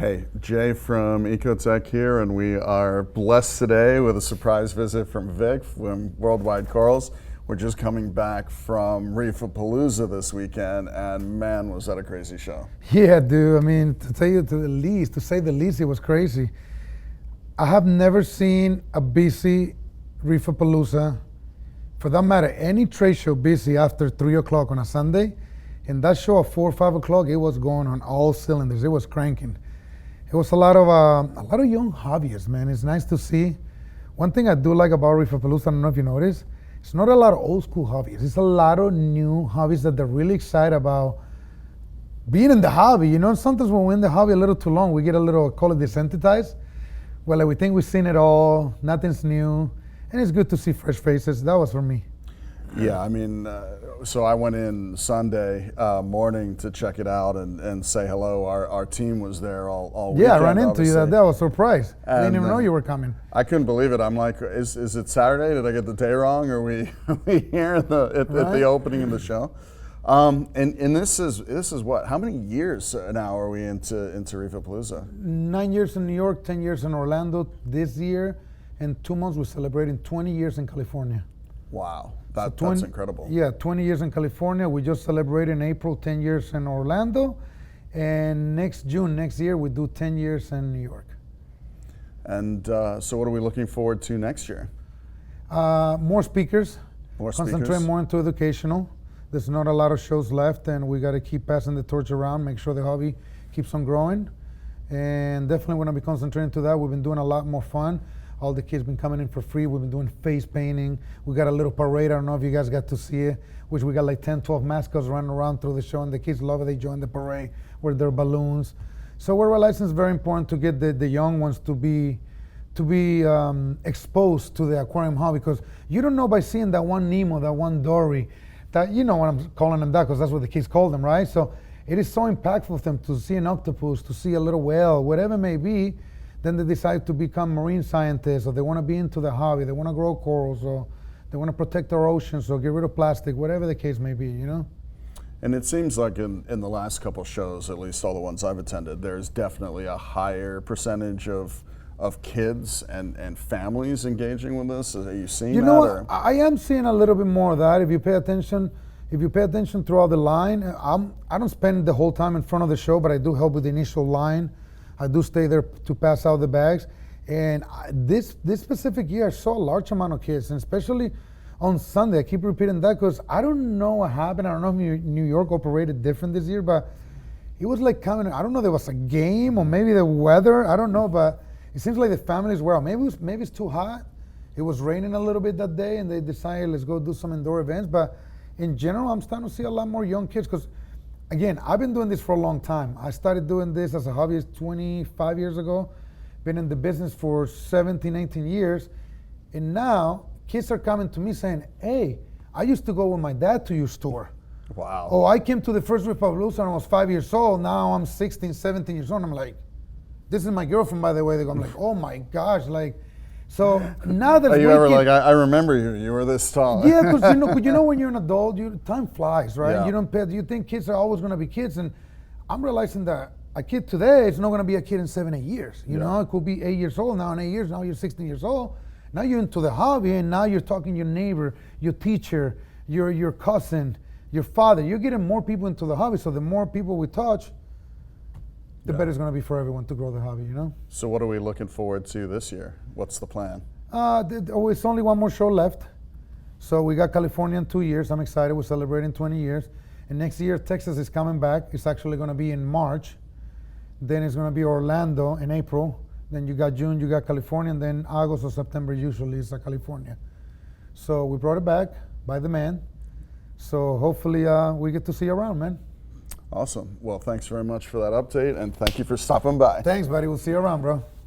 Hey, Jay from EcoTech here, and we are blessed today with a surprise visit from Vic from Worldwide Corals. We're just coming back from Reefapalooza this weekend, and man, was that a crazy show. Yeah, dude. I mean, to say the least, it was crazy. I have never seen a busy Reefapalooza, for that matter, any trade show busy after 3 o'clock on a Sunday. And that show at 4 or 5 o'clock, it was going on all cylinders. It was cranking. It was a lot of young hobbyists, man. It's nice to see. One thing I do like about Reefapalooza, I don't know if you noticed, it's not a lot of old school hobbyists. It's a lot of new hobbyists that they're really excited about being in the hobby. You know, sometimes when we're in the hobby a little too long, we get a little, call it desensitized. Well, like we think we've seen it all, nothing's new. And it's good to see fresh faces. That was for me. Yeah, I mean, so I went in Sunday morning to check it out and say hello. Our team was there all weekend. Yeah, I ran into you that day. I was surprised. I didn't even know you were coming. I couldn't believe it. I'm like, is it Saturday? Did I get the day wrong? Are we here at the opening of the show? And this is what? How many years now are we into Reefapalooza? 9 years in New York, 10 years in Orlando this year, and 2 months we're celebrating 20 years in California. Wow. That's incredible. Yeah, 20 years in California. We just celebrated in April 10 years in Orlando. And next June, next year, we do 10 years in New York. And so what are we looking forward to next year? More speakers. More speakers. Concentrate more into educational. There's not a lot of shows left, and we got to keep passing the torch around, make sure the hobby keeps on growing. And definitely want to be concentrating to that. We've been doing a lot more fun. All the kids been coming in for free. We've been doing face painting. We got a little parade. I don't know if you guys got to see it, which we got like 10, 12 mascots running around through the show, and the kids love it. They join the parade with their balloons. So we're realizing it's very important to get the young ones to be exposed to the aquarium hobby, because you don't know by seeing that one Nemo, that one Dory, that, you know what I'm calling them that because that's what the kids call them, right? So it is so impactful for them to see an octopus, to see a little whale, whatever it may be. Then they decide to become marine scientists, or they want to be into the hobby, they want to grow corals, or they want to protect our oceans, or get rid of plastic, whatever the case may be, you know? And it seems like in the last couple shows, at least all the ones I've attended, there's definitely a higher percentage of kids and families engaging with this. Are you seeing that? You know what? I am seeing a little bit more of that. If you pay attention throughout the line, I don't spend the whole time in front of the show, but I do help with the initial line. I do stay there to pass out the bags. And this specific year, I saw a large amount of kids, and especially on Sunday. I keep repeating that because I don't know what happened. I don't know if New York operated different this year, but it was like coming, I don't know, there was a game or maybe the weather, I don't know, but it seems like the families were out. Maybe it's too hot. It was raining a little bit that day, and they decided, let's go do some indoor events. But in general, I'm starting to see a lot more young kids because, again, I've been doing this for a long time. I started doing this as a hobbyist 25 years ago. Been in the business for 17, 18 years. And now kids are coming to me saying, hey, I used to go with my dad to your store. Wow. Oh, I came to the first Reefapalooza when I was 5 years old. Now I'm 16, 17 years old. I'm like, this is my girlfriend, by the way. I'm like, oh my gosh. Like, so now that are you ever like, I remember you were this tall. Yeah, because you know when you're an adult, time flies, right? Yeah. You think kids are always going to be kids, and I'm realizing that a kid today is not going to be a kid in 7, 8 years. You know, it could be 8 years old now. In 8 years, now you're 16 years old. Now you're into the hobby, and now you're talking your neighbor, your teacher, your cousin, your father. You're getting more people into the hobby. So the more people we touch, the better it's going to be for everyone to grow the hobby, you know? So what are we looking forward to this year? What's the plan? It's only one more show left. So we got California in 2 years. I'm excited. We're celebrating 20 years. And next year, Texas is coming back. It's actually going to be in March. Then it's going to be Orlando in April. Then you got June, you got California. And then August or September usually is California. So we brought it back by the man. So hopefully we get to see you around, man. Awesome. Well, thanks very much for that update, and thank you for stopping by. Thanks, buddy. We'll see you around, bro.